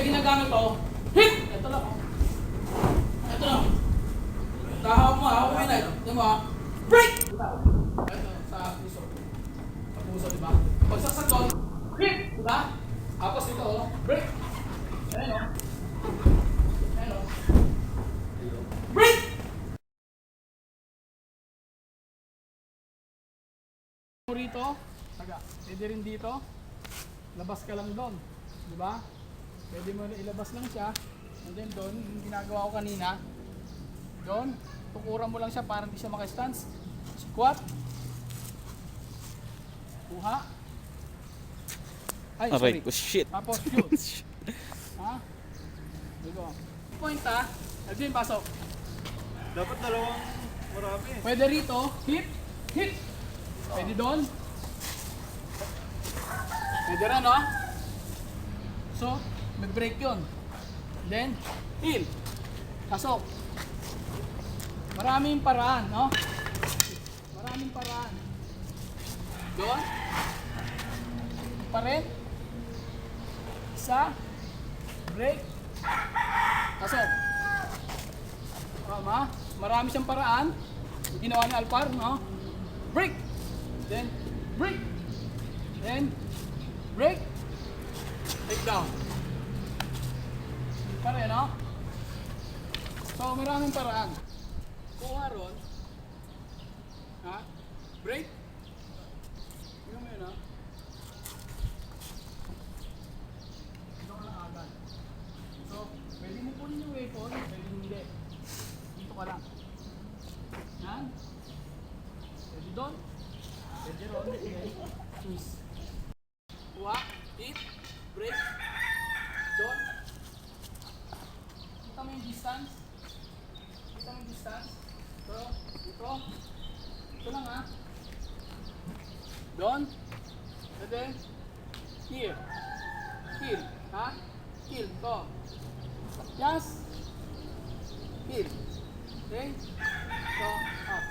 ginagamit ko, hit! Ito lang, oh. Ito lang. Tahawak mo, hawak mo yun, eh. Ito mo, ah. Break! Ito, sa puso. Sa puso, diba? Pagsaksak doon, hit! Diba? Tapos ito, oh. Break! Ayan, oh. Ayan, oh. Break! Rito, taga, pwede rin dito. Labas ka lang doon. Diba? Pwede mo ilabas lang siya. And then doon, yung ginagawa ko kanina, doon, tukuran mo lang siya para hindi siya maka-stance. Squat. Kuha. Ay, sorry. Aray ko, shit. Tapos shoot. Ha? Dito. Point ha. Edwin, pasok. Dapat dalawang marami. Pwede rito. Hit. Hit. Pwede doon. Pwede rin, no? So, mag-break yun. Then, heel. Pasok. Maraming paraan, no? Maraming paraan. Doon. Pa rin. Isa. Break. Pasok. Tama. Marami siyang paraan. Yung ginawa ni Alpar, no? Break. Then, break. Then, break. Take down. Pare, no? So, maraming paraan. Kuha ron. Ha? Break. Tingnan mo yun, ha? Dito ka lang agad. So, pwede mo kunin yung weapon, pwede hindi. Dito ka lang. Yan. Pwede doon. Pwede ron. Okay. Choose. Kuha. Hit. Break. Doon. Kita mo yung distance. Kita mo yung distance. Ito. Ito. Ito lang, ha. Doon. And then, here. Heel. Ha? Heel. Ito. Yes. Heel. Okay. Ito. Up.